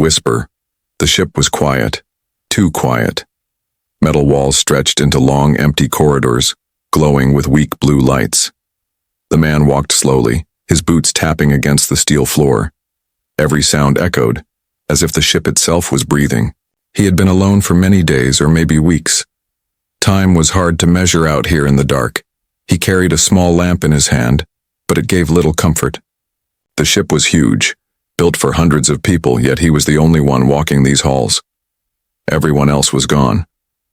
whisper. The ship was quiet. Too quiet. Metal walls stretched into long, empty corridors, glowing with weak blue lights. The man walked slowly, his boots tapping against the steel floor. Every sound echoed, as if the ship itself was breathing. He had been alone for many days or maybe weeks. Time was hard to measure out here in the dark. He carried a small lamp in his hand, but it gave little comfort. The ship was huge, built for hundreds of people, yet he was the only one walking these halls. Everyone else was gone.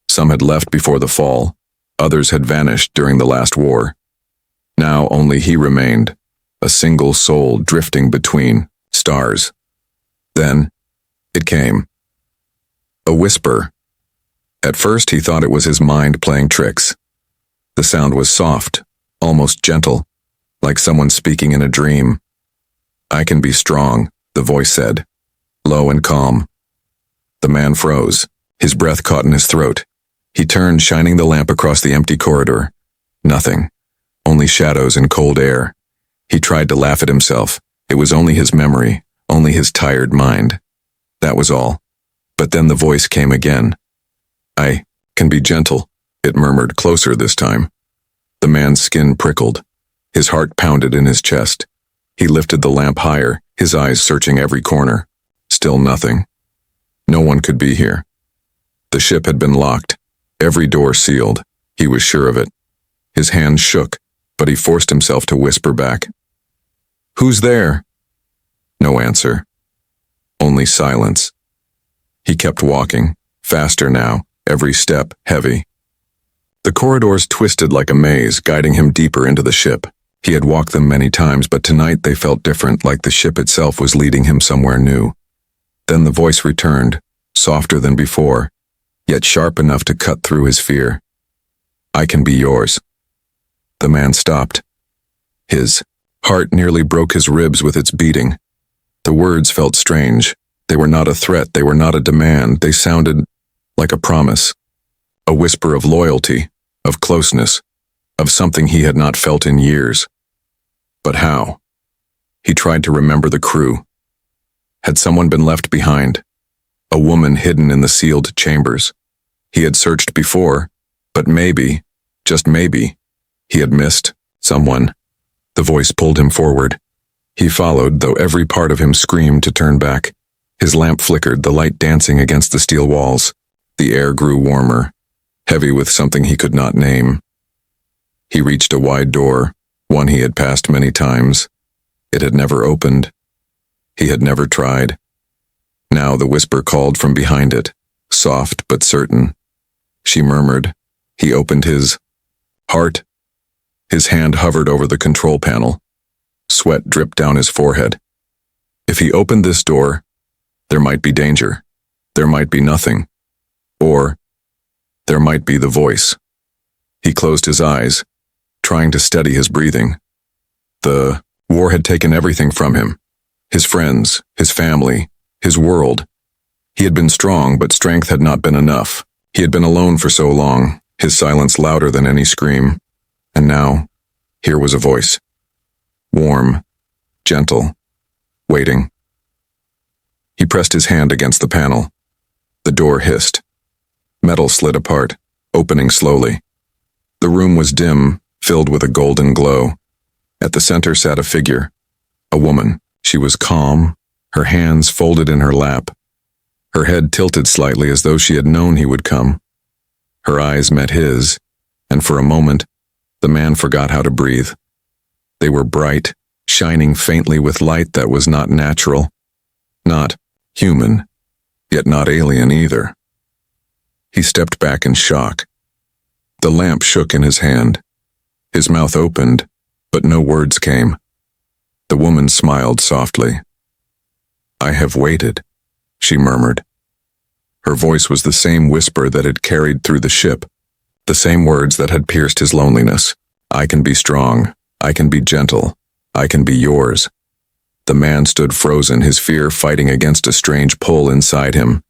Some had left before the fall, others had vanished during the last war. Now only he remained, a single soul drifting between stars. Then, it came. A whisper. At first he thought it was his mind playing tricks. The sound was soft, almost gentle, like someone speaking in a dream. "I can be strong," the voice said, low and calm. The man froze, his breath caught in his throat. He turned, shining the lamp across the empty corridor. Nothing. Only shadows and cold air. He tried to laugh at himself. It was only his memory, only his tired mind. That was all. But then the voice came again. "I can be gentle," it murmured, closer this time. The man's skin prickled. His heart pounded in his chest. He lifted the lamp higher, his eyes searching every corner. Still nothing. No one could be here. The ship had been locked, every door sealed. He was sure of it. His hands shook, but he forced himself to whisper back. "Who's there?" No answer. Only silence. He kept walking, faster now, every step heavy. The corridors twisted like a maze, guiding him deeper into the ship. He had walked them many times, but tonight they felt different, like the ship itself was leading him somewhere new. Then the voice returned, softer than before, yet sharp enough to cut through his fear. "I can be yours." The man stopped. His heart nearly broke his ribs with its beating. The words felt strange. They were not a threat, they were not a demand, they sounded like a promise. A whisper of loyalty, of closeness, of something he had not felt in years. But how? He tried to remember the crew. Had someone been left behind? A woman hidden in the sealed chambers. He had searched before, but maybe, just maybe, he had missed someone. The voice pulled him forward. He followed, though every part of him screamed to turn back. His lamp flickered, the light dancing against the steel walls. The air grew warmer, heavy with something he could not name. He reached a wide door, one he had passed many times. It had never opened. He had never tried. Now the whisper called from behind it, soft but certain. She murmured. He opened his heart. His hand hovered over the control panel. Sweat dripped down his forehead. If he opened this door, there might be danger. There might be nothing. Or there might be the voice. He closed his eyes, trying to steady his breathing. The war had taken everything from him. His friends, his family, his world. He had been strong, but strength had not been enough. He had been alone for so long, his silence louder than any scream. And now, here was a voice. Warm, gentle, waiting. He pressed his hand against the panel. The door hissed. Metal slid apart, opening slowly. The room was dim, filled with a golden glow. At the center sat a figure, a woman. She was calm, her hands folded in her lap. Her head tilted slightly as though she had known he would come. Her eyes met his, and for a moment, the man forgot how to breathe. They were bright, shining faintly with light that was not natural, not human, yet not alien either. He stepped back in shock. The lamp shook in his hand. His mouth opened, but no words came. The woman smiled softly. "I have waited," she murmured. Her voice was the same whisper that had carried through the ship, the same words that had pierced his loneliness. "I can be strong. I can be gentle. I can be yours." The man stood frozen, his fear fighting against a strange pull inside him.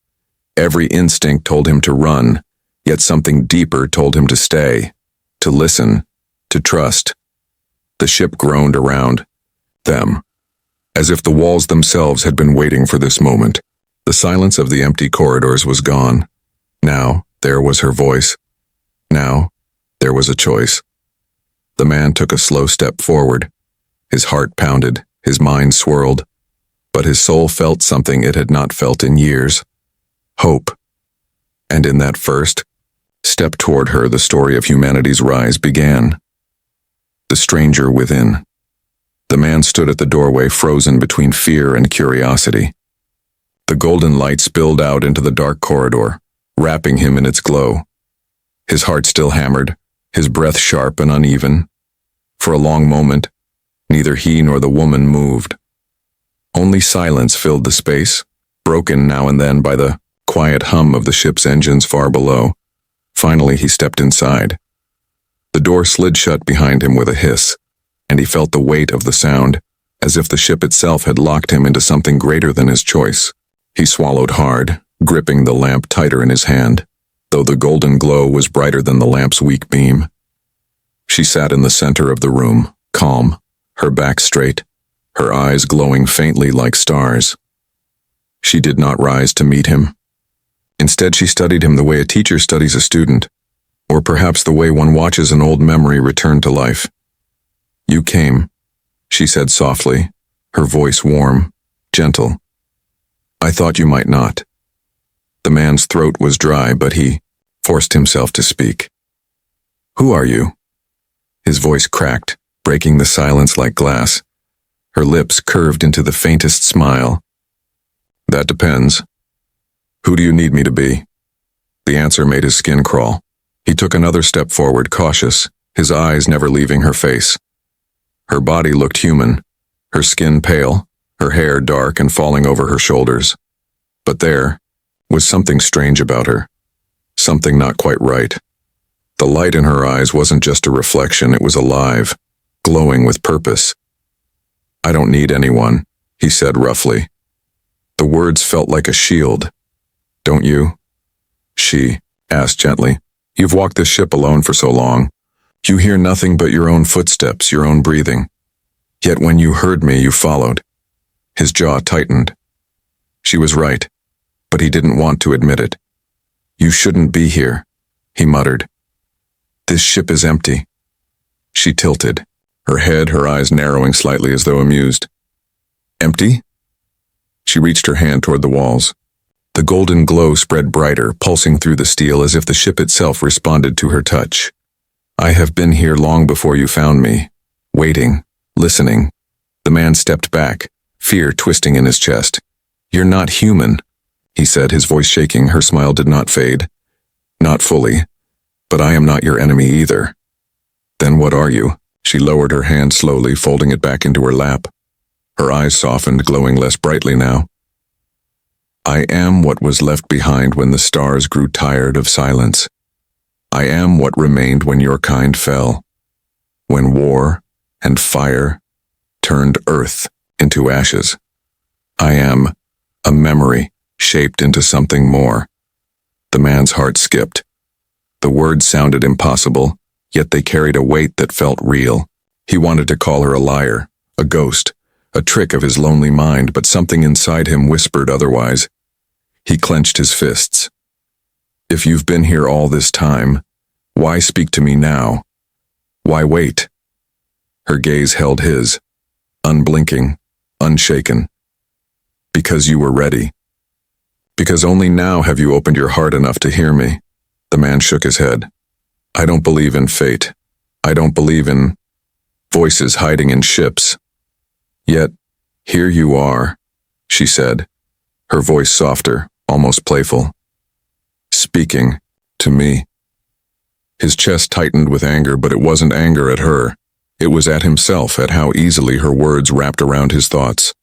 Every instinct told him to run, yet something deeper told him to stay, to listen, to trust. The ship groaned around them, as if the walls themselves had been waiting for this moment. The silence of the empty corridors was gone. Now, there was her voice. Now, there was a choice. The man took a slow step forward. His heart pounded, his mind swirled, but his soul felt something it had not felt in years. Hope. And in that first step toward her, the story of humanity's rise began. The stranger within. The man stood at the doorway, frozen between fear and curiosity. The golden light spilled out into the dark corridor, wrapping him in its glow. His heart still hammered, his breath sharp and uneven. For a long moment, neither he nor the woman moved. Only silence filled the space, broken now and then by the quiet hum of the ship's engines far below. Finally, he stepped inside. The door slid shut behind him with a hiss, and he felt the weight of the sound, as if the ship itself had locked him into something greater than his choice. He swallowed hard, gripping the lamp tighter in his hand, though the golden glow was brighter than the lamp's weak beam. She sat in the center of the room, calm, her back straight, her eyes glowing faintly like stars. She did not rise to meet him. Instead, she studied him the way a teacher studies a student, or perhaps the way one watches an old memory return to life. "You came," she said softly, her voice warm, gentle. "I thought you might not." The man's throat was dry, but he forced himself to speak. "Who are you?" His voice cracked, breaking the silence like glass. Her lips curved into the faintest smile. "That depends. Who do you need me to be?" The answer made his skin crawl. He took another step forward, cautious, his eyes never leaving her face. Her body looked human, her skin pale, her hair dark and falling over her shoulders. But there was something strange about her, something not quite right. The light in her eyes wasn't just a reflection, it was alive, glowing with purpose. "I don't need anyone," he said roughly. The words felt like a shield. "Don't you?" she asked gently. "You've walked this ship alone for so long. You hear nothing but your own footsteps, your own breathing. Yet when you heard me, you followed." His jaw tightened. She was right, but he didn't want to admit it. "You shouldn't be here," he muttered. "This ship is empty." She tilted, her head, her eyes narrowing slightly as though amused. "Empty?" She reached her hand toward the walls. The golden glow spread brighter, pulsing through the steel as if the ship itself responded to her touch. "I have been here long before you found me, waiting, listening." The man stepped back, fear twisting in his chest. "You're not human," he said, his voice shaking. Her smile did not fade. "Not fully, but I am not your enemy either." "Then what are you?" She lowered her hand slowly, folding it back into her lap. Her eyes softened, glowing less brightly now. "I am what was left behind when the stars grew tired of silence. I am what remained when your kind fell, when war and fire turned earth into ashes. I am a memory shaped into something more." The man's heart skipped. The words sounded impossible, yet they carried a weight that felt real. He wanted to call her a liar, a ghost, a trick of his lonely mind, but something inside him whispered otherwise. He clenched his fists. "If you've been here all this time, why speak to me now? Why wait?" Her gaze held his, unblinking, unshaken. "Because you were ready. Because only now have you opened your heart enough to hear me." The man shook his head. "I don't believe in fate. I don't believe in voices hiding in ships. Yet, here you are," she said, her voice softer, almost playful. "Speaking to me." His chest tightened with anger, but it wasn't anger at her. It was at himself, at how easily her words wrapped around his thoughts.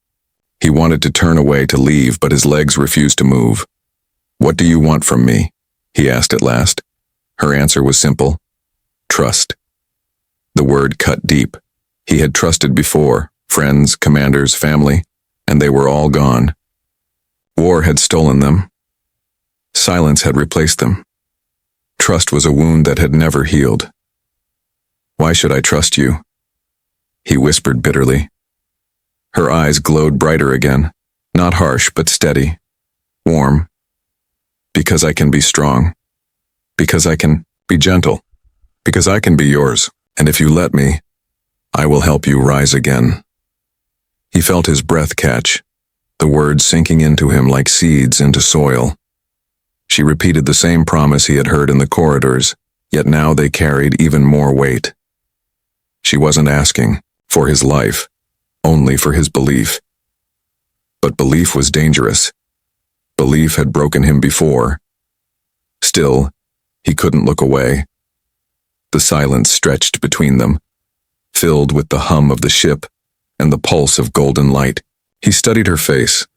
He wanted to turn away, to leave, but his legs refused to move. "What do you want from me?" he asked at last. Her answer was simple. "Trust." The word cut deep. He had trusted before, friends, commanders, family, and they were all gone. War had stolen them. Silence had replaced them. Trust was a wound that had never healed. "Why should I trust you?" he whispered bitterly. Her eyes glowed brighter again, not harsh but steady. warm, because I can be strong, because I can be gentle, because I can be yours, and if you let me, I will help you rise again. He felt his breath catch, the words sinking into him like seeds into soil. She repeated the same promise he had heard in the corridors, yet now they carried even more weight. She wasn't asking for his life, only for his belief. But belief was dangerous. Belief had broken him before. Still, he couldn't look away. The silence stretched between them, filled with the hum of the ship and the pulse of golden light. He studied her face,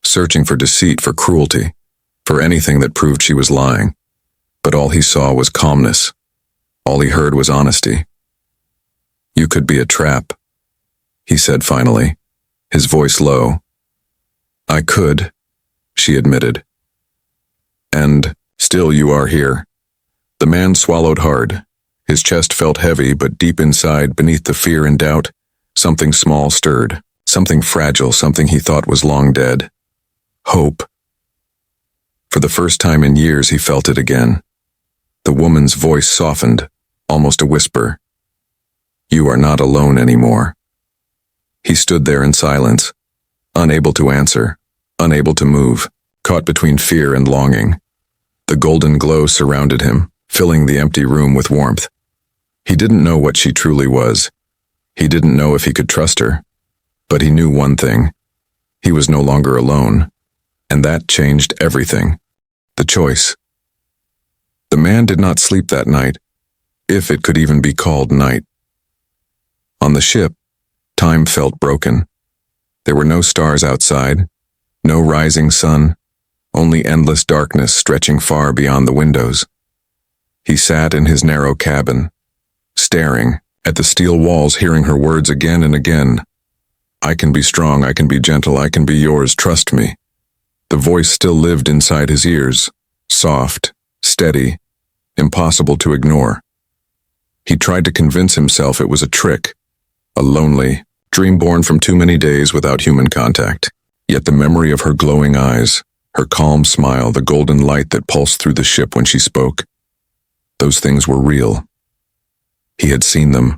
searching for deceit, for cruelty, for anything that proved she was lying. But all he saw was calmness. All he heard was honesty. "You could be a trap," he said finally, his voice low. "I could," she admitted. "And still you are here." The man swallowed hard. His chest felt heavy, but deep inside, beneath the fear and doubt, something small stirred, something fragile, something he thought was long dead. Hope. For the first time in years, he felt it again. The woman's voice softened, almost a whisper. "You are not alone anymore." He stood there in silence, unable to answer, unable to move, caught between fear and longing. The golden glow surrounded him, filling the empty room with warmth. He didn't know what she truly was. He didn't know if he could trust her. But he knew one thing. He was no longer alone. And that changed everything. The choice. The man did not sleep that night, if it could even be called night. On the ship, time felt broken. There were no stars outside, no rising sun, only endless darkness stretching far beyond the windows. He sat in his narrow cabin, staring at the steel walls, hearing her words again and again. "I can be strong, I can be gentle, I can be yours, trust me." The voice still lived inside his ears, soft, steady, impossible to ignore. He tried to convince himself it was a trick, a lonely dream born from too many days without human contact. Yet the memory of her glowing eyes, her calm smile, the golden light that pulsed through the ship when she spoke, those things were real. He had seen them.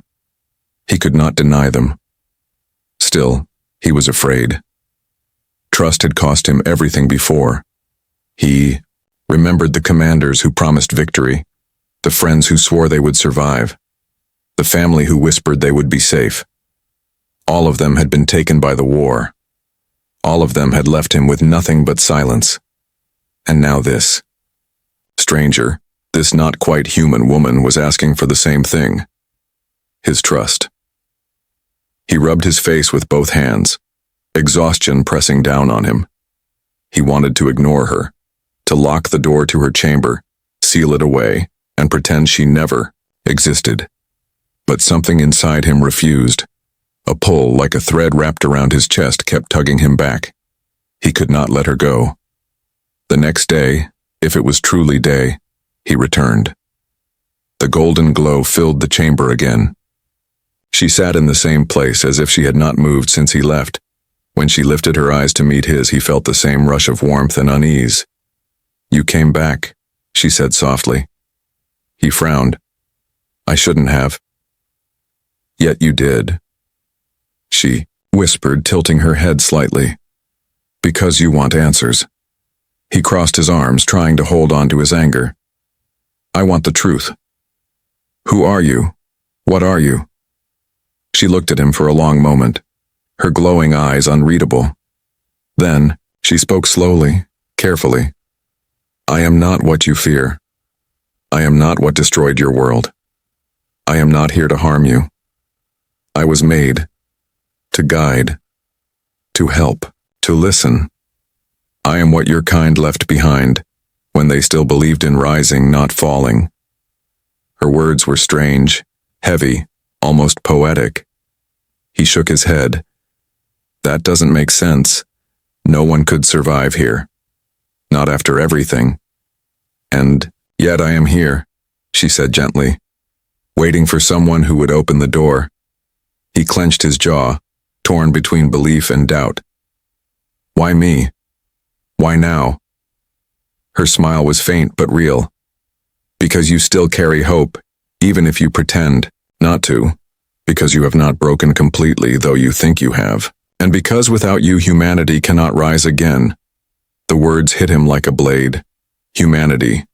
He could not deny them. Still, he was afraid. Trust had cost him everything before. He remembered the commanders who promised victory, the friends who swore they would survive, the family who whispered they would be safe. All of them had been taken by the war. All of them had left him with nothing but silence. And now this. Stranger, this not quite human woman was asking for the same thing. His trust. He rubbed his face with both hands, exhaustion pressing down on him. He wanted to ignore her, to lock the door to her chamber, seal it away, and pretend she never existed. But something inside him refused. A pull like a thread wrapped around his chest kept tugging him back. He could not let her go. The next day, if it was truly day, he returned. The golden glow filled the chamber again. She sat in the same place as if she had not moved since he left. When she lifted her eyes to meet his, he felt the same rush of warmth and unease. "You came back," she said softly. He frowned. "I shouldn't have." "Yet you did," she whispered, tilting her head slightly. "Because you want answers." He crossed his arms, trying to hold on to his anger. "I want the truth. Who are you? What are you?" She looked at him for a long moment, her glowing eyes unreadable. Then, she spoke slowly, carefully. "I am not what you fear. I am not what destroyed your world. I am not here to harm you. I was made to guide, to help, to listen. I am what your kind left behind when they still believed in rising, not falling." Her words were strange, heavy, almost poetic. He shook his head. "That doesn't make sense. No one could survive here. Not after everything. And yet I am here," she said gently, waiting for someone who would open the door. He clenched his jaw, torn between belief and doubt. "Why me? Why now?" Her smile was faint but real. Because you still carry hope, even if you pretend not to. Because you have not broken completely, though you think you have. And because without you humanity cannot rise again. The words hit him like a blade. Humanity.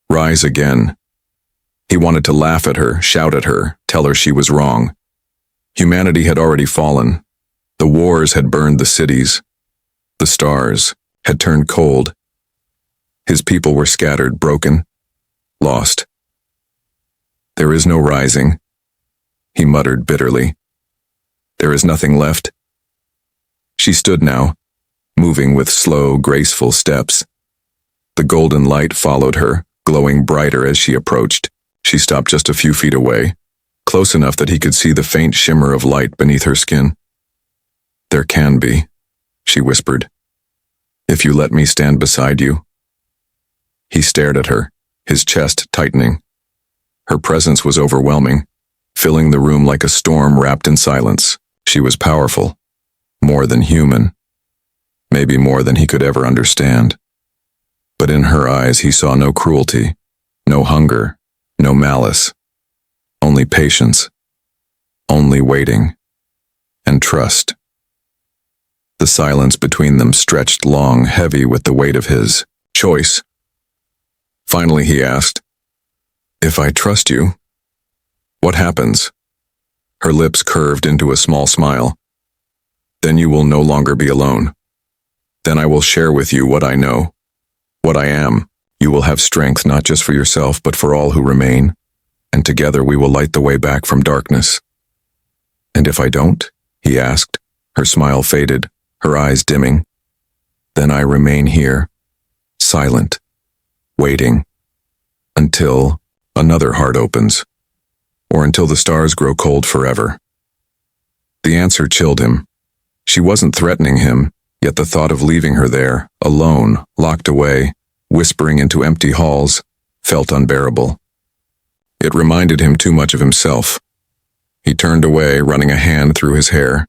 Rise again. He wanted to laugh at her, shout at her, tell her she was wrong. Humanity had already fallen. The wars had burned the cities. The stars had turned cold. His people were scattered, broken, lost. There is no rising, he muttered bitterly. There is nothing left. She stood now, moving with slow, graceful steps. The golden light followed her, glowing brighter as she approached. She stopped just a few feet away, close enough that he could see the faint shimmer of light beneath her skin. There can be, she whispered, if you let me stand beside you. He stared at her, his chest tightening. Her presence was overwhelming, filling the room like a storm wrapped in silence. She was powerful, more than human, maybe more than he could ever understand. But in her eyes he saw no cruelty, no hunger, no malice, only patience, only waiting, and trust. The silence between them stretched long, heavy with the weight of his choice. Finally he asked, "If I trust you, what happens?" Her lips curved into a small smile. "Then you will no longer be alone. Then I will share with you what I know, what I am. You will have strength not just for yourself but for all who remain, and together we will light the way back from darkness." "And if I don't?" he asked. Her smile faded, her eyes dimming. "Then I remain here, silent, waiting, until another heart opens, or until the stars grow cold forever." The answer chilled him. She wasn't threatening him, yet the thought of leaving her there, alone, locked away, whispering into empty halls, felt unbearable. It reminded him too much of himself. He turned away, running a hand through his hair.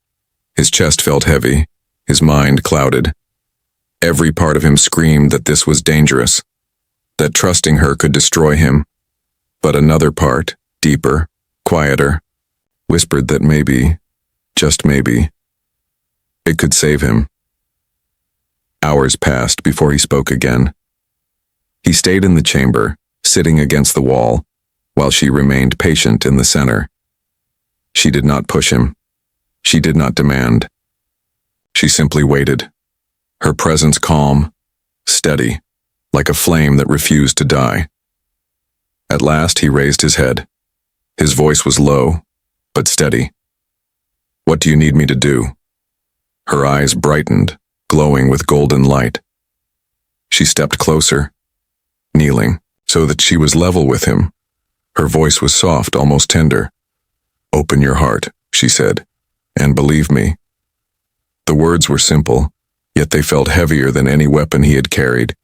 His chest felt heavy, his mind clouded. Every part of him screamed that this was dangerous, that trusting her could destroy him. But another part, deeper, quieter, whispered that maybe, just maybe, it could save him. Hours passed before he spoke again. He stayed in the chamber, sitting against the wall, while she remained patient in the center. She did not push him. She did not demand. She simply waited, her presence calm, steady, like a flame that refused to die. At last he raised his head. His voice was low, but steady. "What do you need me to do?" Her eyes brightened, glowing with golden light. She stepped closer, kneeling, so that she was level with him. Her voice was soft, almost tender. "Open your heart," she said, "and believe me." The words were simple, yet they felt heavier than any weapon he had carried,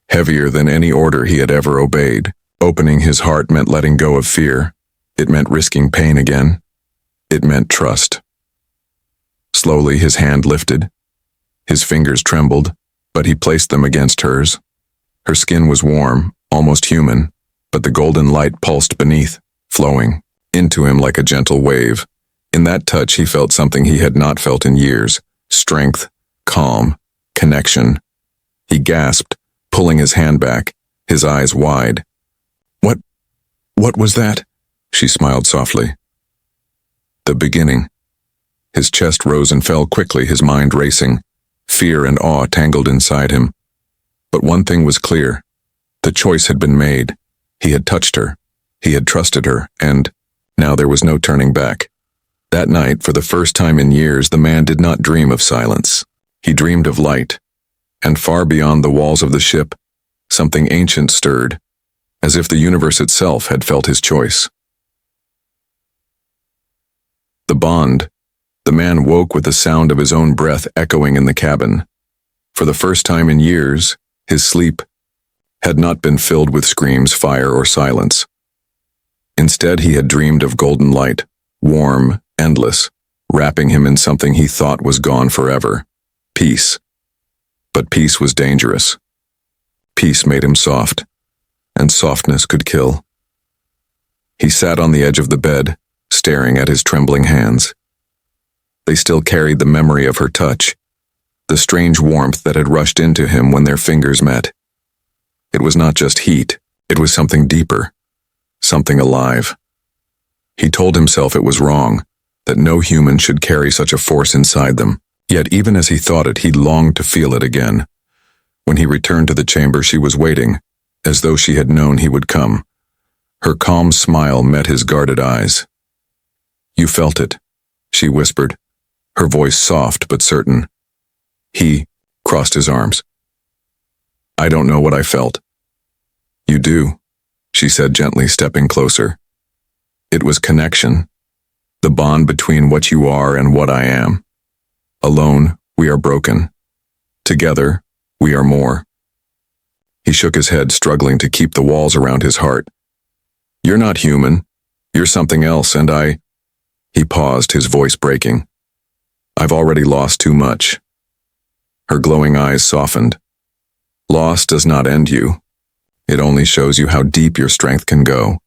heavier than any order he had ever obeyed. Opening his heart meant letting go of fear. It meant risking pain again. It meant trust. Slowly his hand lifted. His fingers trembled, but he placed them against hers. Her skin was warm, almost human, but the golden light pulsed beneath, flowing into him like a gentle wave. In that touch he felt something he had not felt in years: strength, calm, connection. He gasped, pulling his hand back, his eyes wide. What was that?" She smiled softly. "The beginning." His chest rose and fell quickly, his mind racing. Fear and awe tangled inside him. But one thing was clear. The choice had been made. He had touched her. He had trusted her, and now there was no turning back. That night, for the first time in years, the man did not dream of silence. He dreamed of light. And far beyond the walls of the ship, something ancient stirred, as if the universe itself had felt his choice. The bond. The man woke with the sound of his own breath echoing in the cabin. For the first time in years, his sleep had not been filled with screams, fire, or silence. Instead, he had dreamed of golden light, warm, endless, wrapping him in something he thought was gone forever: peace. But peace was dangerous. Peace made him soft, and softness could kill. He sat on the edge of the bed, staring at his trembling hands. They still carried the memory of her touch, the strange warmth that had rushed into him when their fingers met. It was not just heat, it was something deeper, something alive. He told himself it was wrong, that no human should carry such a force inside them. Yet even as he thought it, he longed to feel it again. When he returned to the chamber, she was waiting, as though she had known he would come. Her calm smile met his guarded eyes. "You felt it," she whispered, her voice soft but certain. He crossed his arms. "I don't know what I felt." "You do," she said gently, stepping closer. "It was connection, the bond between what you are and what I am. Alone, we are broken. Together, we are more." He shook his head, struggling to keep the walls around his heart. "You're not human. You're something else, and I—" He paused, his voice breaking. "I've already lost too much." Her glowing eyes softened. "Loss does not end you. It only shows you how deep your strength can go."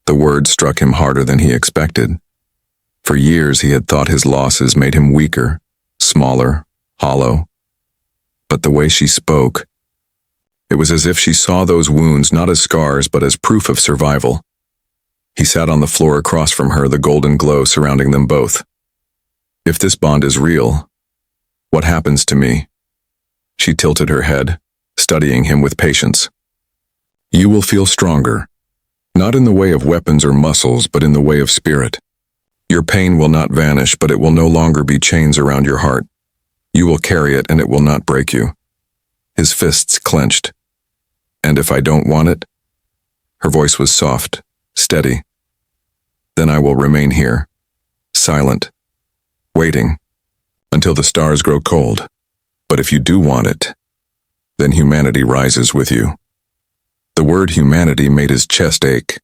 The word struck him harder than he expected. For years he had thought his losses made him weaker, smaller, hollow. But the way she spoke, it was as if she saw those wounds not as scars but as proof of survival. He sat on the floor across from her, the golden glow surrounding them both. "If this bond is real, what happens to me?" She tilted her head, studying him with patience. "You will feel stronger, not in the way of weapons or muscles, but in the way of spirit. Your pain will not vanish, but it will no longer be chains around your heart. You will carry it, and it will not break you." His fists clenched. "And if I don't want it?" Her voice was soft, steady. "Then I will remain here, silent, waiting, until the stars grow cold. But if you do want it, then humanity rises with you." The word humanity made his chest ache.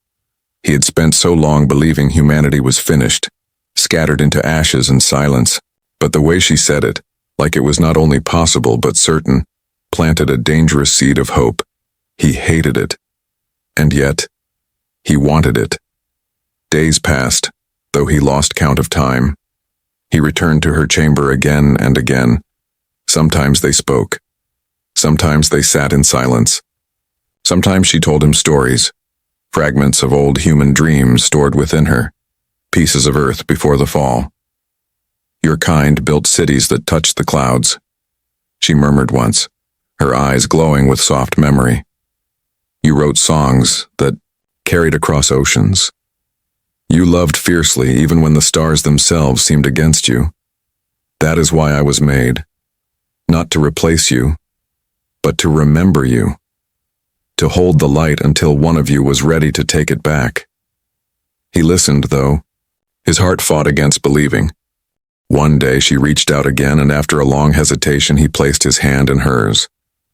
He had spent so long believing humanity was finished, scattered into ashes and silence, but the way she said it, like it was not only possible but certain, planted a dangerous seed of hope. He hated it, and yet, he wanted it. Days passed, though he lost count of time. He returned to her chamber again and again. Sometimes they spoke. Sometimes they sat in silence. Sometimes she told him stories, fragments of old human dreams stored within her, pieces of earth before the fall. "Your kind built cities that touched the clouds," she murmured once, her eyes glowing with soft memory. "You wrote songs that carried across oceans. You loved fiercely even when the stars themselves seemed against you. That is why I was made, not to replace you, but to remember you, to hold the light until one of you was ready to take it back." He listened, though. His heart fought against believing. One day she reached out again, and after a long hesitation he placed his hand in hers.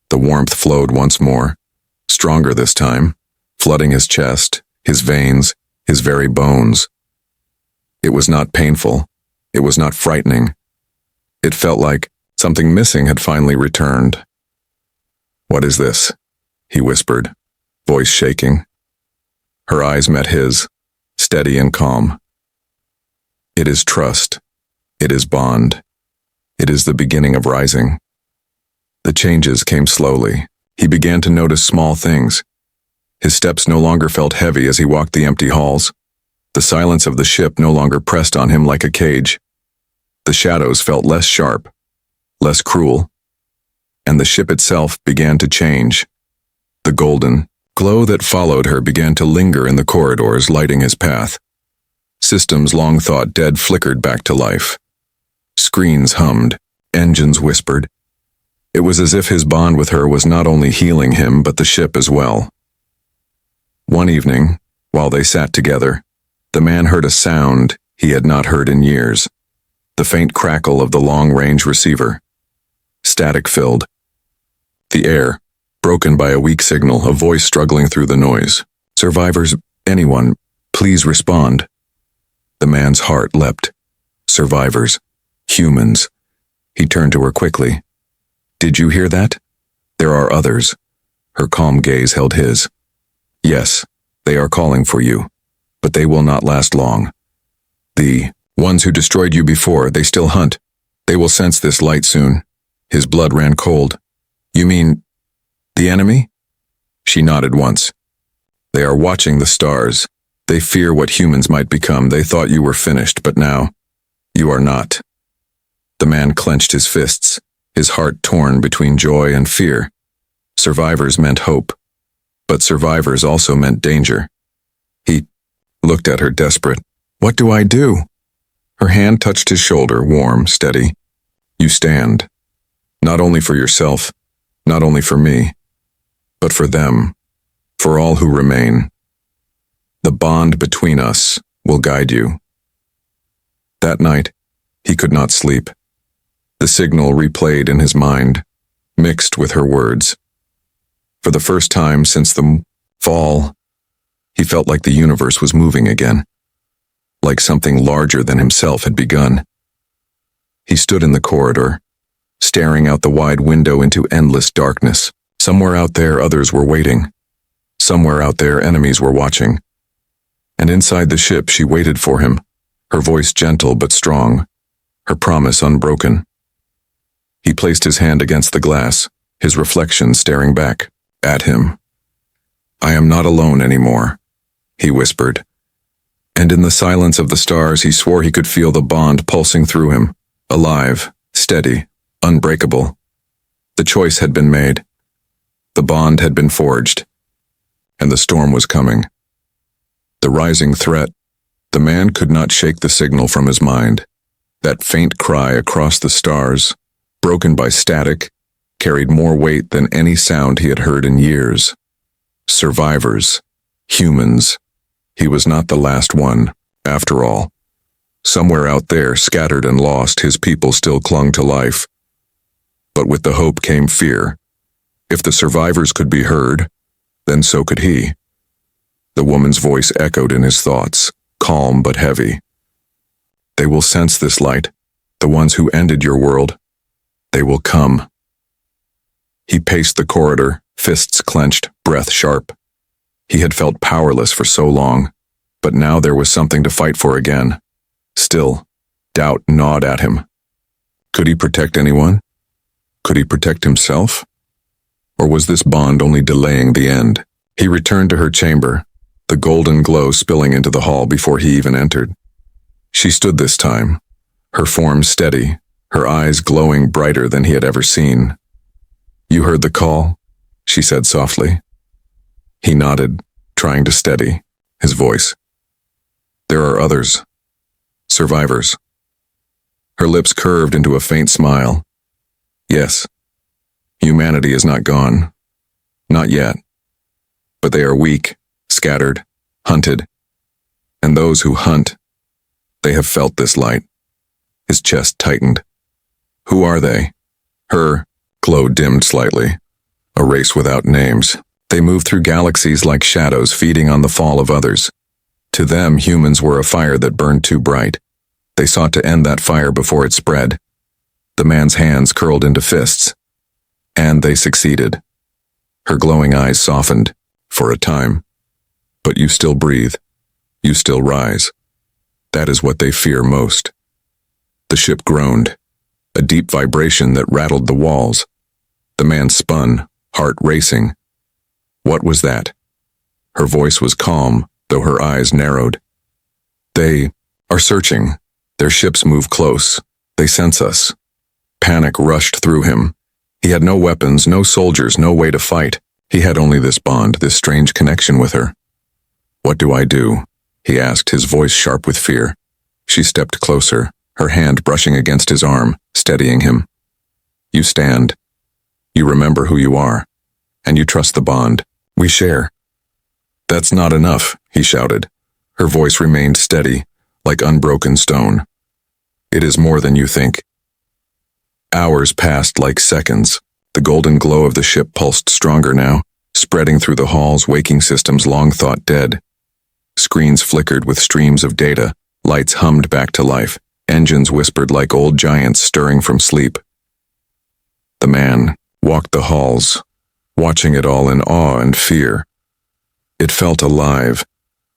The warmth flowed once more, stronger this time, flooding his chest, his veins, his very bones. It was not painful. It was not frightening. It felt like something missing had finally returned. "What is this?" he whispered, voice shaking. Her eyes met his, steady and calm. "It is trust. It is bond. It is the beginning of rising." The changes came slowly. He began to notice small things. His steps no longer felt heavy as he walked the empty halls. The silence of the ship no longer pressed on him like a cage. The shadows felt less sharp, less cruel, and the ship itself began to change. The golden glow that followed her began to linger in the corridors, lighting his path. Systems long thought dead flickered back to life. Screens hummed, engines whispered. It was as if his bond with her was not only healing him, but the ship as well. One evening, while they sat together, the man heard a sound he had not heard in years. The faint crackle of the long-range receiver. Static-filled. The air, broken by a weak signal, a voice struggling through the noise. "Survivors, anyone, please respond." The man's heart leapt. Survivors. Humans. He turned to her quickly. "Did you hear that? There are others. Her calm gaze held his. Yes, they are calling for you, but they will not last long. The ones who destroyed you before, they still hunt. They will sense this light soon. His blood ran cold. You mean the enemy? She nodded once. They are watching the stars. They fear what humans might become. They thought you were finished, but now, you are not. The man clenched his fists, his heart torn between joy and fear. Survivors meant hope, but survivors also meant danger. He looked at her desperate. What do I do? Her hand touched his shoulder, warm, steady. You stand. Not only for yourself, not only for me, but for them, for all who remain. The bond between us will guide you. That night, he could not sleep. The signal replayed in his mind, mixed with her words. For the first time since the fall, he felt like the universe was moving again, like something larger than himself had begun. He stood in the corridor, staring out the wide window into endless darkness. Somewhere out there others were waiting. Somewhere out there enemies were watching. And inside the ship she waited for him, her voice gentle but strong, her promise unbroken. He placed his hand against the glass, his reflection staring back at him. I am not alone anymore, he whispered. And in the silence of the stars he swore he could feel the bond pulsing through him, alive, steady, unbreakable. The choice had been made. The bond had been forged. And the storm was coming. The rising threat. The man could not shake the signal from his mind. That faint cry across the stars, broken by static, carried more weight than any sound he had heard in years. Survivors. Humans. He was not the last one, after all. Somewhere out there, scattered and lost, his people still clung to life. But with the hope came fear. If the survivors could be heard, then so could he. The woman's voice echoed in his thoughts, calm but heavy. They will sense this light, the ones who ended your world. They will come. He paced the corridor, fists clenched, breath sharp. He had felt powerless for so long, but now there was something to fight for again. Still, doubt gnawed at him. Could he protect anyone? Could he protect himself? Or was this bond only delaying the end? He returned to her chamber, the golden glow spilling into the hall before he even entered. She stood this time, her form steady, her eyes glowing brighter than he had ever seen. You heard the call? She said softly. He nodded, trying to steady his voice. There are others. Survivors. Her lips curved into a faint smile. Yes. Humanity is not gone. Not yet. But they are weak, scattered, hunted. And those who hunt, they have felt this light. His chest tightened. Who are they? Her glow dimmed slightly. A race without names. They move through galaxies like shadows, feeding on the fall of others. To them, humans were a fire that burned too bright. They sought to end that fire before it spread. The man's hands curled into fists. And they succeeded. Her glowing eyes softened, for a time. But you still breathe. You still rise. That is what they fear most. The ship groaned, a deep vibration that rattled the walls. The man spun, heart racing. What was that? Her voice was calm, though her eyes narrowed. They are searching. Their ships move close. They sense us. Panic rushed through him. He had no weapons, no soldiers, no way to fight. He had only this bond, this strange connection with her. What do I do? He asked, his voice sharp with fear. She stepped closer, her hand brushing against his arm, steadying him. You stand. You remember who you are. And you trust the bond we share. That's not enough, he shouted. Her voice remained steady, like unbroken stone. It is more than you think. Hours passed like seconds. The golden glow of the ship pulsed stronger now, spreading through the halls, waking systems long thought dead. Screens flickered with streams of data, lights hummed back to life, engines whispered like old giants stirring from sleep. The man walked the halls, watching it all in awe and fear. It felt alive,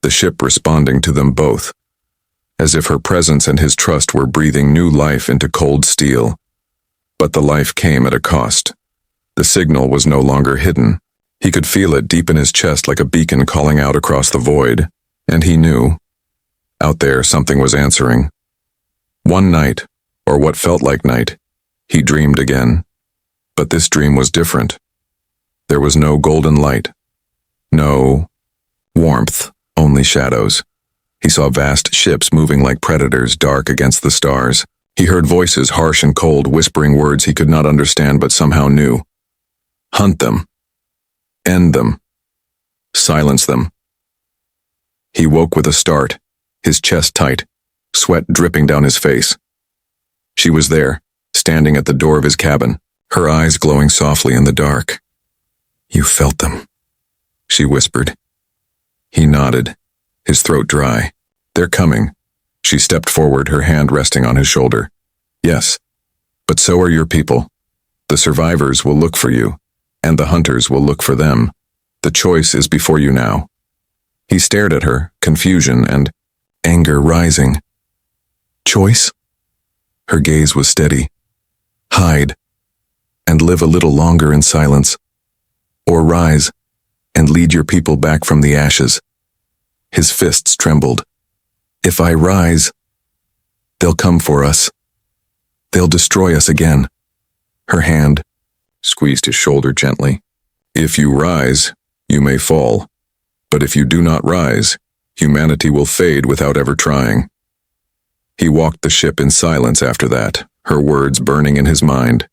the ship responding to them both, as if her presence and his trust were breathing new life into cold steel. But the life came at a cost. The signal was no longer hidden. He could feel it deep in his chest like a beacon calling out across the void, and he knew. Out there, something was answering. One night, or what felt like night, he dreamed again. But this dream was different. There was no golden light. No warmth, only shadows. He saw vast ships moving like predators, dark against the stars. He heard voices, harsh and cold, whispering words he could not understand but somehow knew. Hunt them. End them. Silence them. He woke with a start, his chest tight, sweat dripping down his face. She was there, standing at the door of his cabin, her eyes glowing softly in the dark. "You felt them," she whispered. He nodded, his throat dry. "They're coming." She stepped forward, her hand resting on his shoulder. "Yes, but so are your people. The survivors will look for you, and the hunters will look for them. The choice is before you now." He stared at her, confusion and anger rising. "Choice?" Her gaze was steady. "Hide, and live a little longer in silence. Or rise, and lead your people back from the ashes." His fists trembled. "If I rise, they'll come for us. They'll destroy us again." Her hand squeezed his shoulder gently. "If you rise, you may fall. But if you do not rise, humanity will fade without ever trying." He walked the ship in silence after that, her words burning in his mind.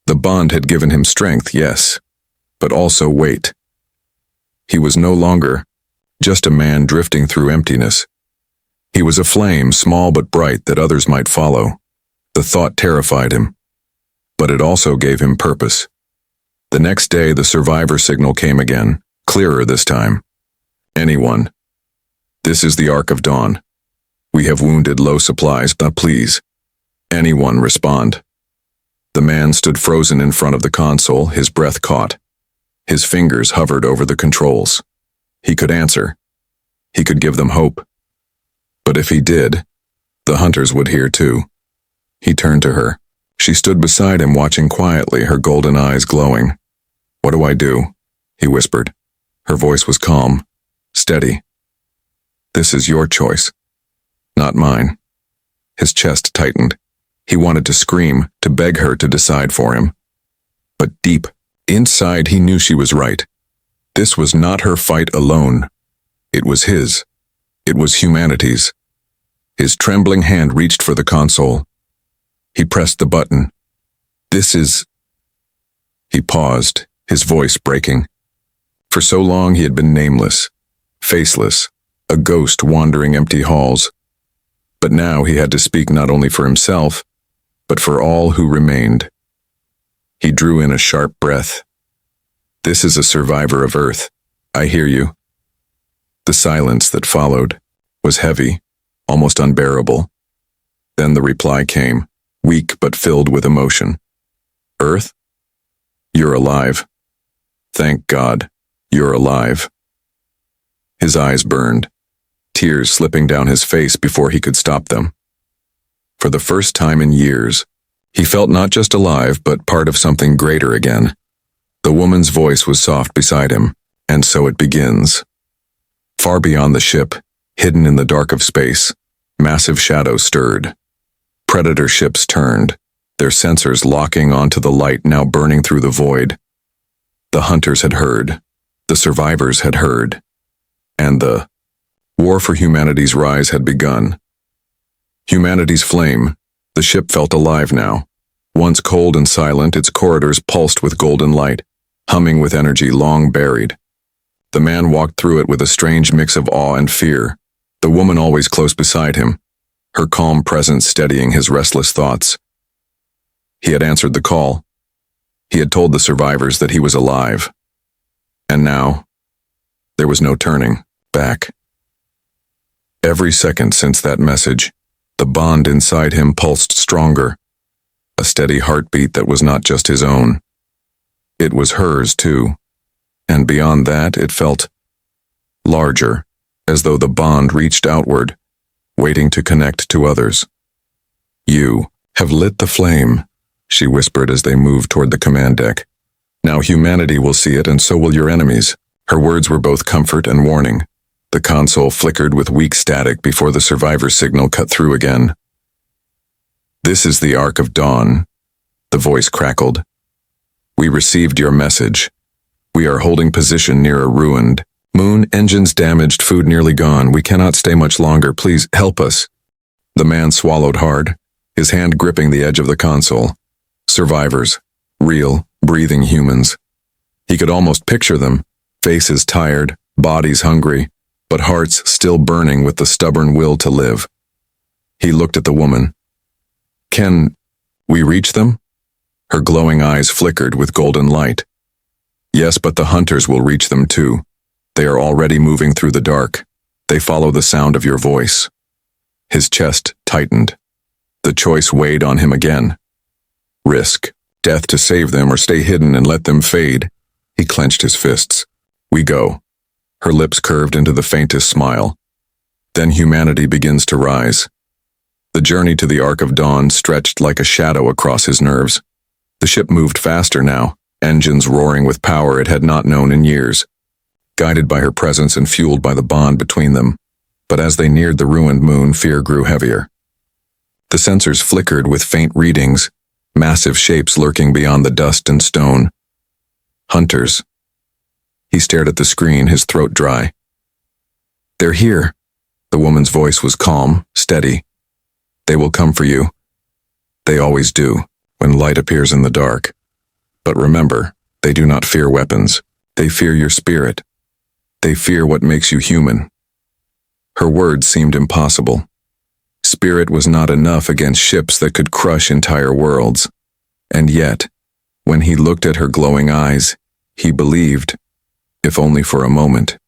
The bond had given him strength, yes, but also weight. He was no longer just a man drifting through emptiness. He was a flame, small but bright, that others might follow. The thought terrified him, but it also gave him purpose. The next day, the survivor signal came again, clearer this time. "Anyone. This is the Ark of Dawn. We have wounded low supplies, but please. Anyone respond." The man stood frozen in front of the console, his breath caught. His fingers hovered over the controls. He could answer. He could give them hope. But if he did, the hunters would hear too. He turned to her. She stood beside him, watching quietly, her golden eyes glowing. "What do I do?" he whispered. Her voice was calm, steady. "This is your choice, not mine." His chest tightened. He wanted to scream, to beg her to decide for him. But deep inside, he knew she was right. This was not her fight alone. It was his. It was humanity's. His trembling hand reached for the console. He pressed the button. "This is..." He paused, his voice breaking. For so long he had been nameless, faceless, a ghost wandering empty halls. But now he had to speak not only for himself, but for all who remained. He drew in a sharp breath. "This is a survivor of Earth. I hear you." The silence that followed was heavy, almost unbearable. Then the reply came, weak but filled with emotion. "Earth? You're alive. Thank God, you're alive." His eyes burned, tears slipping down his face before he could stop them. For the first time in years, he felt not just alive, but part of something greater again. The woman's voice was soft beside him, "And so it begins." Far beyond the ship, hidden in the dark of space, massive shadows stirred. Predator ships turned, their sensors locking onto the light now burning through the void. The hunters had heard, the survivors had heard, and the war for humanity's rise had begun. Humanity's flame, the ship felt alive now. Once cold and silent, its corridors pulsed with golden light, humming with energy long buried. The man walked through it with a strange mix of awe and fear, the woman always close beside him, her calm presence steadying his restless thoughts. He had answered the call. He had told the survivors that he was alive. And now, there was no turning back. Every second since that message, the bond inside him pulsed stronger, a steady heartbeat that was not just his own. It was hers, too. And beyond that, it felt larger, as though the bond reached outward, waiting to connect to others. You have lit the flame, she whispered as they moved toward the command deck. Now humanity will see it, and so will your enemies. Her words were both comfort and warning. The console flickered with weak static before the survivor signal cut through again. This is the Ark of Dawn, the voice crackled. We received your message. We are holding position near a ruined moon, engines damaged, food nearly gone. We cannot stay much longer. Please help us. The man swallowed hard, his hand gripping the edge of the console. Survivors, real, breathing humans. He could almost picture them, faces tired, bodies hungry, but hearts still burning with the stubborn will to live. He looked at the woman. Can we reach them? Her glowing eyes flickered with golden light. Yes, but the hunters will reach them too. They are already moving through the dark. They follow the sound of your voice. His chest tightened. The choice weighed on him again. Risk death to save them, or stay hidden and let them fade. He clenched his fists. We go. Her lips curved into the faintest smile. Then humanity begins to rise. The journey to the Ark of Dawn stretched like a shadow across his nerves. The ship moved faster now, engines roaring with power it had not known in years, guided by her presence and fueled by the bond between them. But as they neared the ruined moon, fear grew heavier. The sensors flickered with faint readings, massive shapes lurking beyond the dust and stone. Hunters. He stared at the screen, his throat dry. They're here. The woman's voice was calm, steady. They will come for you. They always do, when light appears in the dark. But remember, they do not fear weapons. They fear your spirit. They fear what makes you human. Her words seemed impossible. Spirit was not enough against ships that could crush entire worlds. And yet, when he looked at her glowing eyes, he believed, if only for a moment.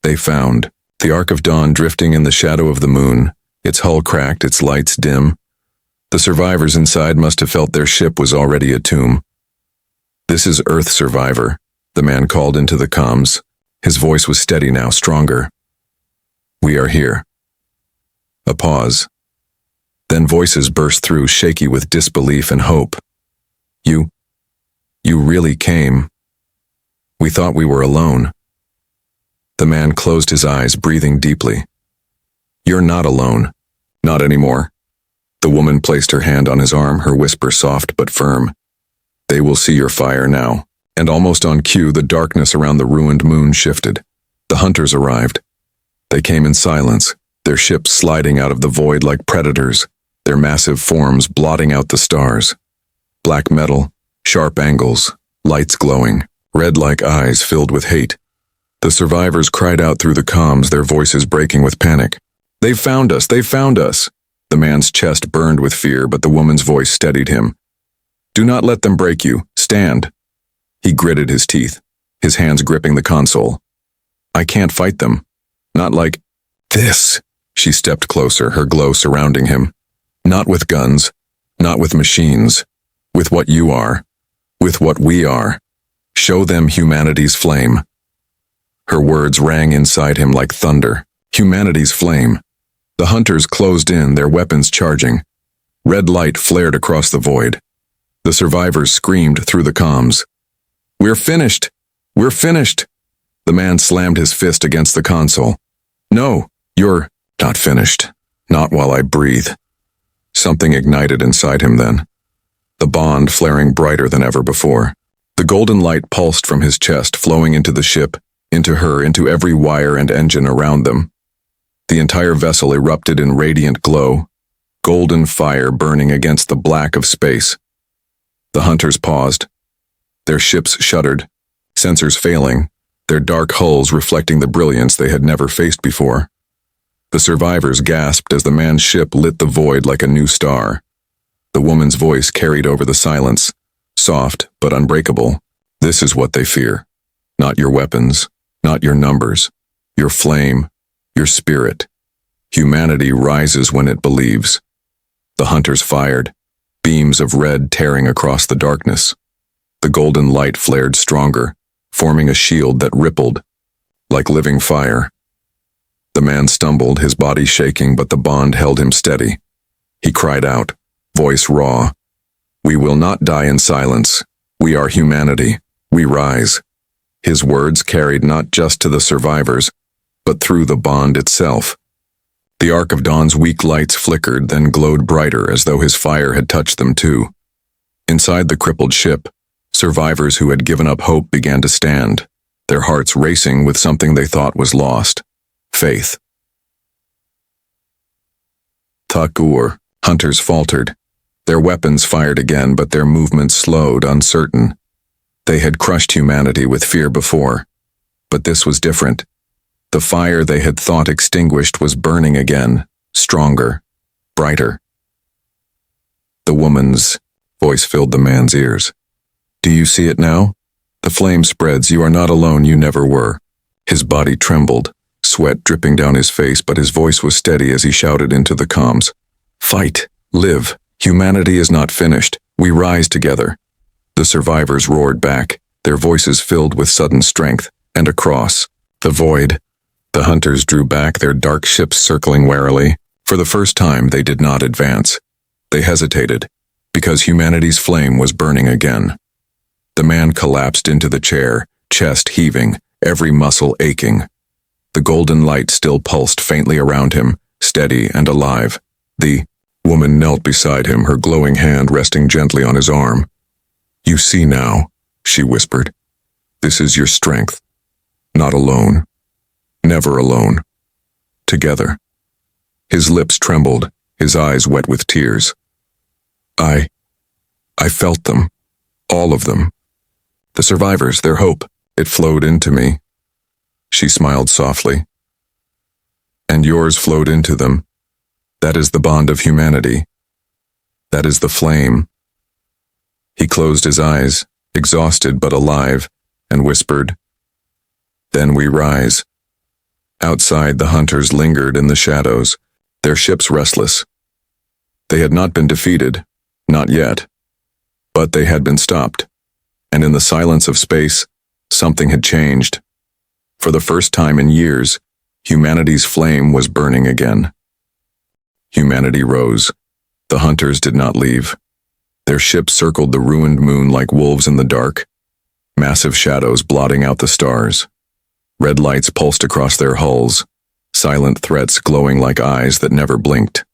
They found the Ark of Dawn drifting in the shadow of the moon, its hull cracked, its lights dim. The survivors inside must have felt their ship was already a tomb. This is Earth, survivor, the man called into the comms. His voice was steady now, stronger. We are here. A pause. Then voices burst through, shaky with disbelief and hope. You really came. We thought we were alone. The man closed his eyes, breathing deeply. You're not alone. Not anymore. The woman placed her hand on his arm, her whisper soft but firm. They will see your fire now. And almost on cue, the darkness around the ruined moon shifted. The hunters arrived. They came in silence, their ships sliding out of the void like predators, their massive forms blotting out the stars. Black metal, sharp angles, lights glowing, red like eyes filled with hate. The survivors cried out through the comms, their voices breaking with panic. They've found us! They've found us! The man's chest burned with fear, but the woman's voice steadied him. Do not let them break you. Stand. He gritted his teeth, his hands gripping the console. I can't fight them. Not like this. She stepped closer, her glow surrounding him. Not with guns, not with machines, with what you are, with what we are. Show them humanity's flame. Her words rang inside him like thunder. Humanity's flame. The hunters closed in, their weapons charging. Red light flared across the void. The survivors screamed through the comms. We're finished! We're finished! The man slammed his fist against the console. No, you're not finished. Not while I breathe. Something ignited inside him then. The bond flaring brighter than ever before. The golden light pulsed from his chest, flowing into the ship, into her, into every wire and engine around them. The entire vessel erupted in radiant glow, golden fire burning against the black of space. The hunters paused. Their ships shuddered, sensors failing, their dark hulls reflecting the brilliance they had never faced before. The survivors gasped as the man's ship lit the void like a new star. The woman's voice carried over the silence, soft but unbreakable. This is what they fear. Not your weapons, not your numbers, your flame, your spirit. Humanity rises when it believes. The hunters fired, beams of red tearing across the darkness. The golden light flared stronger, forming a shield that rippled, like living fire. The man stumbled, his body shaking, but the bond held him steady. He cried out, voice raw, "We will not die in silence. We are humanity. We rise." His words carried not just to the survivors, but through the bond itself. The arc of dawn's weak lights flickered, then glowed brighter as though his fire had touched them too. Inside the crippled ship, survivors who had given up hope began to stand, their hearts racing with something they thought was lost: faith. Takur, hunters faltered. Their weapons fired again, but their movements slowed, uncertain. They had crushed humanity with fear before, but this was different. The fire they had thought extinguished was burning again, stronger, brighter. The woman's voice filled the man's ears. "Do you see it now? The flame spreads. You are not alone. You never were." His body trembled, sweat dripping down his face, but his voice was steady as he shouted into the comms. "Fight! Live! Humanity is not finished. We rise together." The survivors roared back, their voices filled with sudden strength, and across the void, the hunters drew back, their dark ships circling warily. For the first time, they did not advance. They hesitated, because humanity's flame was burning again. The man collapsed into the chair, chest heaving, every muscle aching. The golden light still pulsed faintly around him, steady and alive. The woman knelt beside him, her glowing hand resting gently on his arm. "You see now," she whispered. "This is your strength. Not alone. Never alone. Together." His lips trembled, his eyes wet with tears. I felt them. All of them. The survivors, their hope. It flowed into me." She smiled softly. "And yours flowed into them. That is the bond of humanity. That is the flame." He closed his eyes, exhausted but alive, and whispered, "Then we rise." Outside, the hunters lingered in the shadows, their ships restless. They had not been defeated, not yet, but they had been stopped, and in the silence of space, something had changed. For the first time in years, humanity's flame was burning again. Humanity rose. The hunters did not leave. Their ships circled the ruined moon like wolves in the dark, massive shadows blotting out the stars. Red lights pulsed across their hulls, silent threats glowing like eyes that never blinked.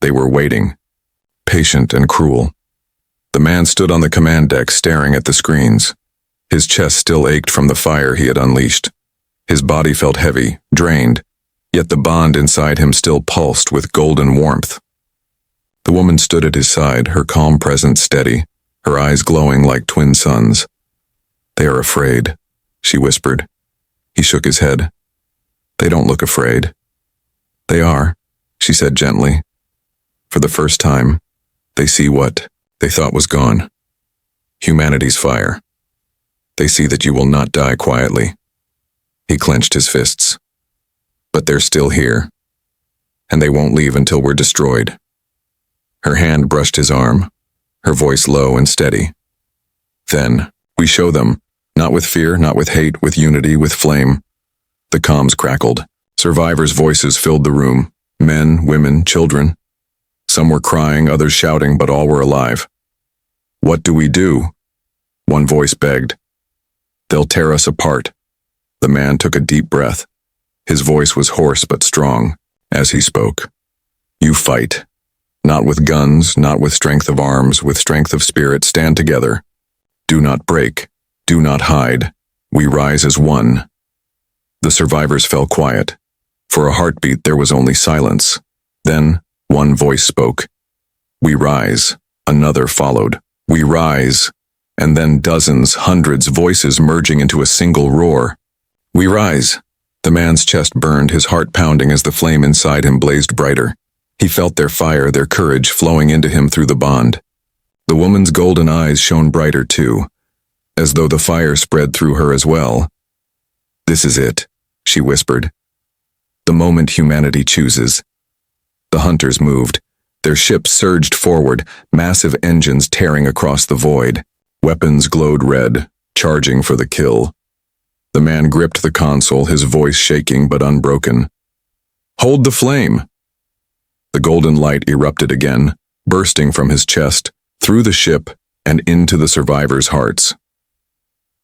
They were waiting, patient and cruel. The man stood on the command deck staring at the screens. His chest still ached from the fire he had unleashed. His body felt heavy, drained, yet the bond inside him still pulsed with golden warmth. The woman stood at his side, her calm presence steady, her eyes glowing like twin suns. "They are afraid," she whispered. He shook his head. "They don't look afraid." "They are," she said gently. "For the first time, they see what they thought was gone. Humanity's fire. They see that you will not die quietly." He clenched his fists. "But they're still here, and they won't leave until we're destroyed." Her hand brushed his arm, her voice low and steady. "Then, we show them, not with fear, not with hate, with unity, with flame." The comms crackled. Survivors' voices filled the room. Men, women, children. Some were crying, others shouting, but all were alive. "What do we do?" One voice begged. "They'll tear us apart." The man took a deep breath. His voice was hoarse but strong as he spoke. "You fight. Not with guns, not with strength of arms, with strength of spirit. Stand together. Do not break. Do not hide. We rise as one." The survivors fell quiet. For a heartbeat there was only silence. Then, one voice spoke. "We rise." Another followed. "We rise." And then dozens, hundreds, voices merging into a single roar. "We rise." The man's chest burned, his heart pounding as the flame inside him blazed brighter. He felt their fire, their courage flowing into him through the bond. The woman's golden eyes shone brighter too, as though the fire spread through her as well. "This is it," she whispered. "The moment humanity chooses." The hunters moved. Their ships surged forward, massive engines tearing across the void. Weapons glowed red, charging for the kill. The man gripped the console, his voice shaking but unbroken. "Hold the flame!" The golden light erupted again, bursting from his chest, through the ship, and into the survivors' hearts.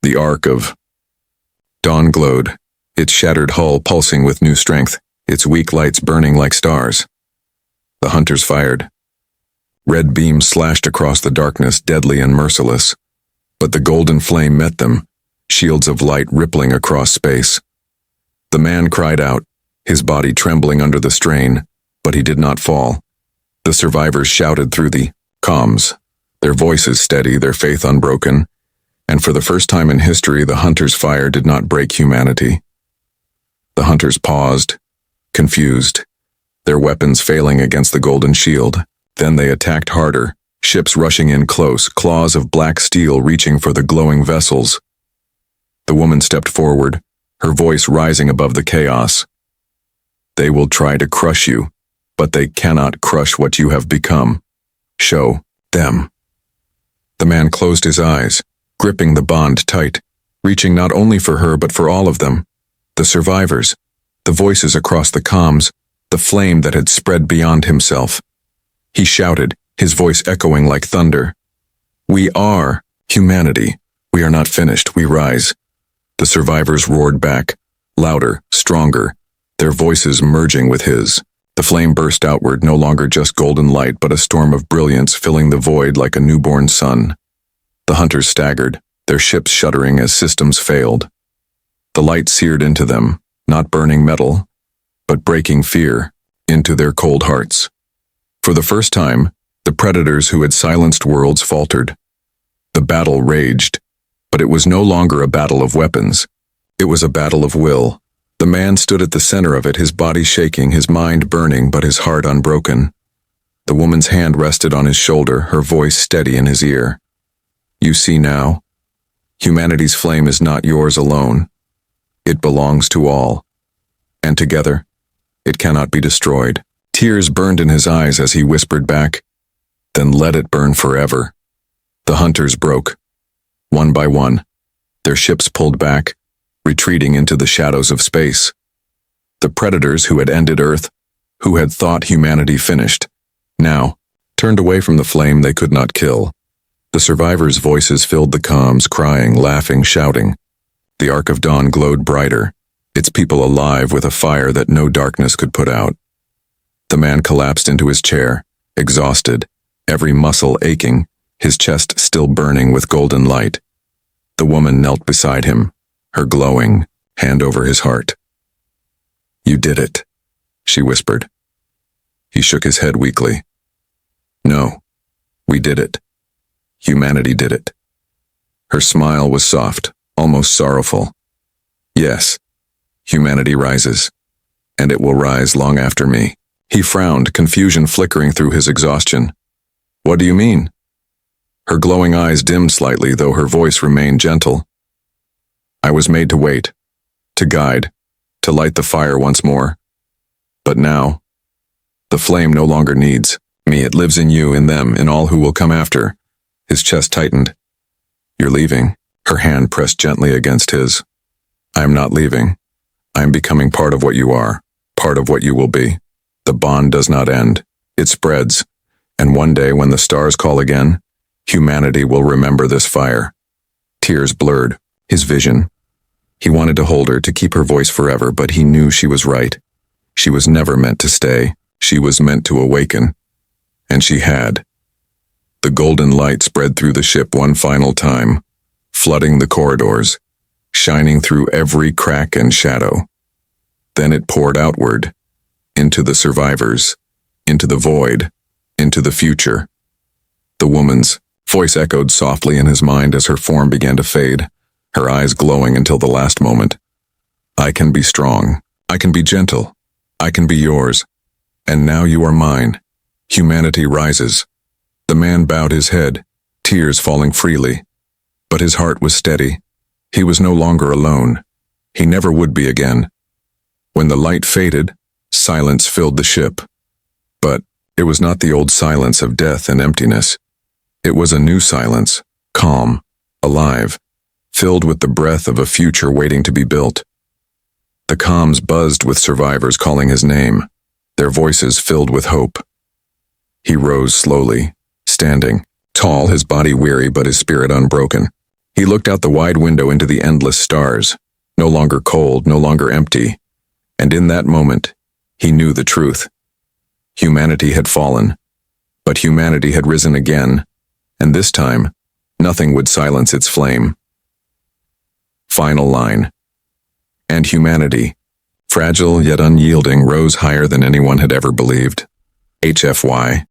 The arc of dawn glowed, its shattered hull pulsing with new strength, its weak lights burning like stars. The hunters fired. Red beams slashed across the darkness, deadly and merciless. But the golden flame met them, shields of light rippling across space. The man cried out, his body trembling under the strain, but he did not fall. The survivors shouted through the comms, their voices steady, their faith unbroken, and for the first time in history, the hunters' fire did not break humanity. The hunters paused, confused, their weapons failing against the golden shield. Then they attacked harder, ships rushing in close, claws of black steel reaching for the glowing vessels. The woman stepped forward, her voice rising above the chaos. "They will try to crush you, but they cannot crush what you have become. Show them." The man closed his eyes, gripping the bond tight, reaching not only for her but for all of them. The survivors, the voices across the comms, the flame that had spread beyond himself. He shouted, his voice echoing like thunder. "We are humanity. We are not finished. We rise." The survivors roared back, louder, stronger, their voices merging with his. The flame burst outward, no longer just golden light, but a storm of brilliance filling the void like a newborn sun. The hunters staggered, their ships shuddering as systems failed. The light seared into them, not burning metal, but breaking fear into their cold hearts. For the first time, the predators who had silenced worlds faltered. The battle raged, but it was no longer a battle of weapons. It was a battle of will. The man stood at the center of it, his body shaking, his mind burning, but his heart unbroken. The woman's hand rested on his shoulder, her voice steady in his ear. "You see now? Humanity's flame is not yours alone. It belongs to all. And together, it cannot be destroyed." Tears burned in his eyes as he whispered back, "Then let it burn forever." The hunters broke. One by one, their ships pulled back, retreating into the shadows of space. The predators who had ended Earth, who had thought humanity finished, now turned away from the flame they could not kill. The survivors' voices filled the comms, crying, laughing, shouting. The arc of dawn glowed brighter, its people alive with a fire that no darkness could put out. The man collapsed into his chair, exhausted, every muscle aching, his chest still burning with golden light. The woman knelt beside him, her glowing, hand over his heart. "You did it," she whispered. He shook his head weakly. "No, we did it. Humanity did it." Her smile was soft, almost sorrowful. "Yes, humanity rises, and it will rise long after me." He frowned, confusion flickering through his exhaustion. "What do you mean?" Her glowing eyes dimmed slightly, though her voice remained gentle. "I was made to wait, to guide, to light the fire once more. But now, the flame no longer needs me. It lives in you, in them, in all who will come after." His chest tightened. "You're leaving." Her hand pressed gently against his. "I am not leaving. I am becoming part of what you are, part of what you will be. The bond does not end. It spreads. And one day when the stars call again, humanity will remember this fire." Tears blurred his vision. He wanted to hold her, to keep her voice forever, but he knew she was right. She was never meant to stay. She was meant to awaken. And she had. The golden light spread through the ship one final time, flooding the corridors, shining through every crack and shadow. Then it poured outward, into the survivors, into the void, into the future. The woman's voice echoed softly in his mind as her form began to fade, her eyes glowing until the last moment. "I can be strong. I can be gentle. I can be yours. And now you are mine. Humanity rises." The man bowed his head, tears falling freely. But his heart was steady. He was no longer alone. He never would be again. When the light faded, silence filled the ship. But it was not the old silence of death and emptiness. It was a new silence, calm, alive, filled with the breath of a future waiting to be built. The comms buzzed with survivors calling his name, their voices filled with hope. He rose slowly, standing, tall, his body weary but his spirit unbroken. He looked out the wide window into the endless stars, no longer cold, no longer empty. And in that moment, he knew the truth. Humanity had fallen, but humanity had risen again, and this time, nothing would silence its flame. Final line. And humanity, fragile yet unyielding, rose higher than anyone had ever believed. HFY.